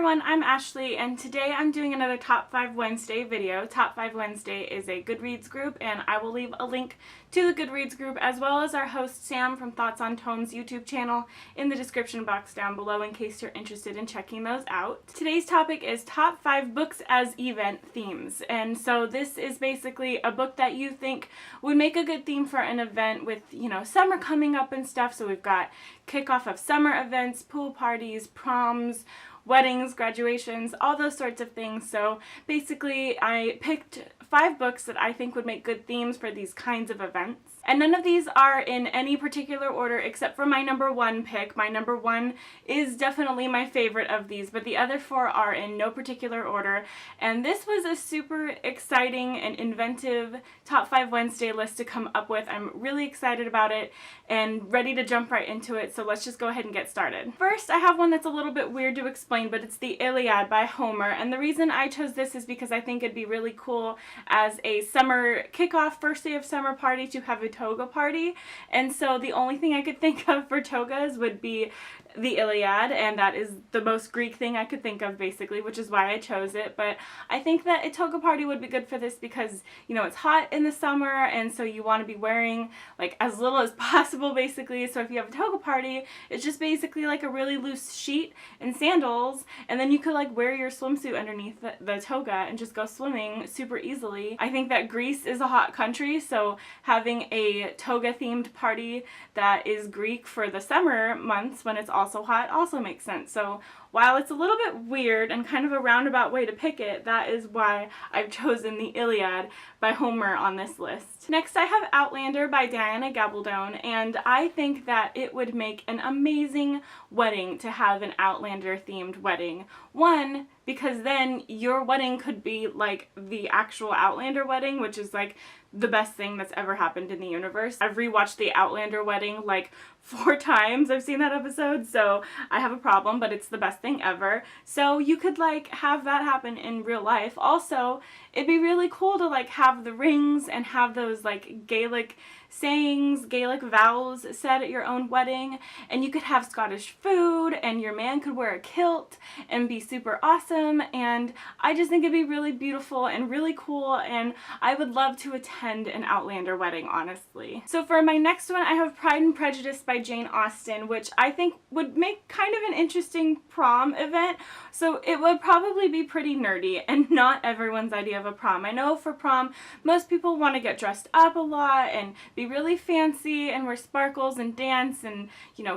everyone, I'm Ashley, and today I'm doing another Top 5 Wednesday video. Top 5 Wednesday is a Goodreads group, and I will leave a link to the Goodreads group as well as our host Sam from Thoughts on Tone's YouTube channel in the description box down below in case you're interested in checking those out. Today's topic is Top 5 Books as Event Themes, and so this is basically a book that you think would make a good theme for an event with, summer coming up and stuff. So we've got kickoff of summer events, pool parties, proms, weddings, graduations, all those sorts of things. So basically I picked 5 books that I think would make good themes for these kinds of events. And none of these are in any particular order except for my number 1 pick. My number 1 is definitely my favorite of these, but the other 4 are in no particular order. And this was a super exciting and inventive Top 5 Wednesday list to come up with. I'm really excited about it and ready to jump right into it, so let's just go ahead and get started. First, I have one that's a little bit weird to explain, but it's the Iliad by Homer, and the reason I chose this is because I think it'd be really cool as a summer kickoff, first day of summer party to have a toga party. And so the only thing I could think of for togas would be the Iliad, and that is the most Greek thing I could think of basically, which is why I chose it. But I think that a toga party would be good for this because, it's hot in the summer, and so you want to be wearing like as little as possible basically. So if you have a toga party, it's just basically like a really loose sheet and sandals, and then you could like wear your swimsuit underneath the toga and just go swimming super easily. I think that Greece is a hot country, so having a toga themed party that is Greek for the summer months when it's also hot also makes sense. So while it's a little bit weird and kind of a roundabout way to pick it, that is why I've chosen the Iliad by Homer on this list. Next I have Outlander by Diana Gabaldon, and I think that it would make an amazing wedding to have an Outlander themed wedding. One, because then your wedding could be like the actual Outlander wedding, which is like the best thing that's ever happened in the universe. I've rewatched the Outlander wedding like 4 times. I've seen that episode, so I have a problem, but it's the best thing ever. So you could like have that happen in real life. Also, it'd be really cool to like have the rings and have those like Gaelic sayings, Gaelic vows said at your own wedding, and you could have Scottish food, and your man could wear a kilt and be super awesome, and I just think it'd be really beautiful and really cool, and I would love to attend an Outlander wedding, honestly. So for my next one, I have Pride and Prejudice by Jane Austen, which I think would make kind of an interesting prom event. So it would probably be pretty nerdy and not everyone's idea of a prom. I know for prom, most people want to get dressed up a lot and be really fancy and wear sparkles and dance and,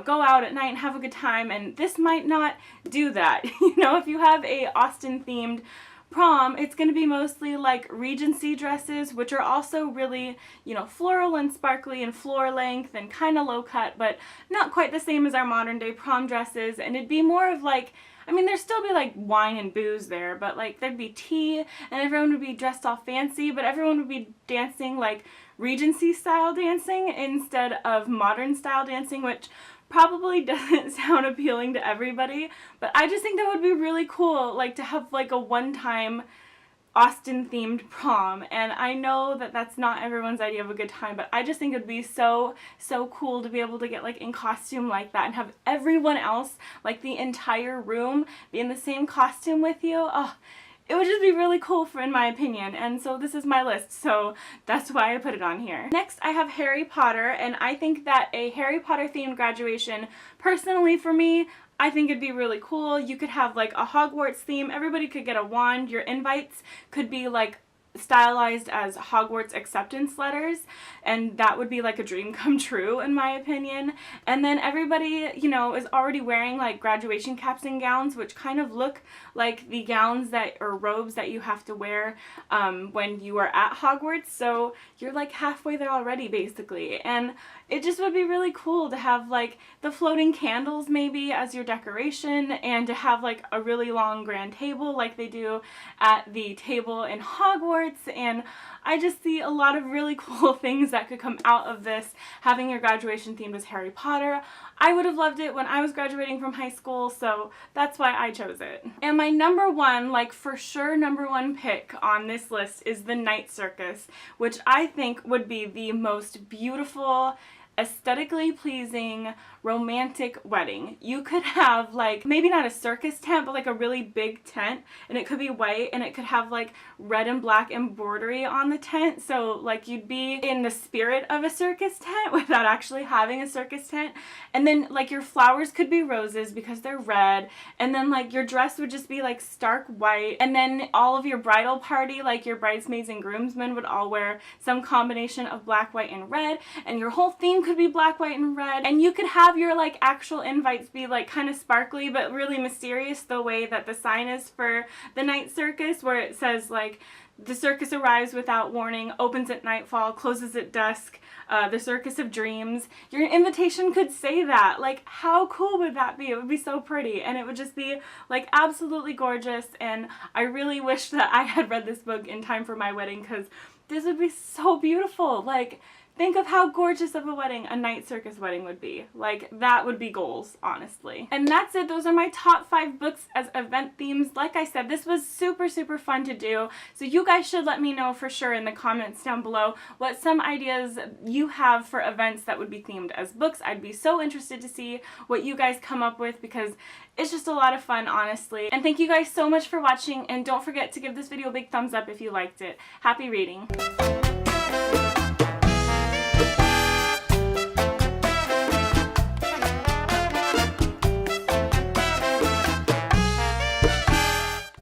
go out at night and have a good time, and this might not do that. If you have a Austen themed prom, it's going to be mostly like Regency dresses, which are also really, floral and sparkly and floor length and kind of low cut, but not quite the same as our modern day prom dresses. And it'd be more of like, there'd still be like wine and booze there, but like there'd be tea and everyone would be dressed all fancy, but everyone would be dancing like Regency style dancing instead of modern style dancing, which probably doesn't sound appealing to everybody, but I just think that would be really cool, like to have like a one-time Austen themed prom. And I know that that's not everyone's idea of a good time, but I just think it would be so cool to be able to get like in costume like that and have everyone else, like the entire room, be in the same costume with you. Oh, it would just be really cool in my opinion, and so this is my list, so that's why I put it on here. Next I have Harry Potter, and I think that a Harry Potter themed graduation, personally for me, I think it'd be really cool. You could have like a Hogwarts theme, everybody could get a wand, your invites could be like stylized as Hogwarts acceptance letters, and that would be like a dream come true in my opinion. And then everybody, is already wearing like graduation caps and gowns, which kind of look like the gowns or robes that you have to wear when you are at Hogwarts, so you're like halfway there already basically. And it just would be really cool to have like the floating candles maybe as your decoration, and to have like a really long grand table like they do at the table in Hogwarts. And I just see a lot of really cool things that could come out of this, having your graduation themed as Harry Potter. I would have loved it when I was graduating from high school, so that's why I chose it. And my number 1, like for sure number 1 pick on this list is the Night Circus, which I think would be the most beautiful aesthetically pleasing romantic wedding. You could have like, maybe not a circus tent, but like a really big tent, and it could be white and it could have like red and black embroidery on the tent, so like you'd be in the spirit of a circus tent without actually having a circus tent. And then like your flowers could be roses because they're red, and then like your dress would just be like stark white, and then all of your bridal party, like your bridesmaids and groomsmen, would all wear some combination of black, white, and red, and your whole theme could be black, white, and red. And you could have your like actual invites be like kind of sparkly but really mysterious, the way that the sign is for the Night Circus, where it says like, the circus arrives without warning, opens at nightfall, closes at dusk, the circus of dreams. Your invitation could say that. Like, how cool would that be? It would be so pretty, and it would just be like absolutely gorgeous. And I really wish that I had read this book in time for my wedding, because this would be so beautiful. Like, think of how gorgeous of a wedding a Night Circus wedding would be. Like, that would be goals, honestly. And that's it. Those are my top 5 books as event themes. Like I said, this was super, super fun to do. So you guys should let me know for sure in the comments down below what some ideas you have for events that would be themed as books. I'd be so interested to see what you guys come up with, because it's just a lot of fun, honestly. And thank you guys so much for watching, and don't forget to give this video a big thumbs up if you liked it. Happy reading!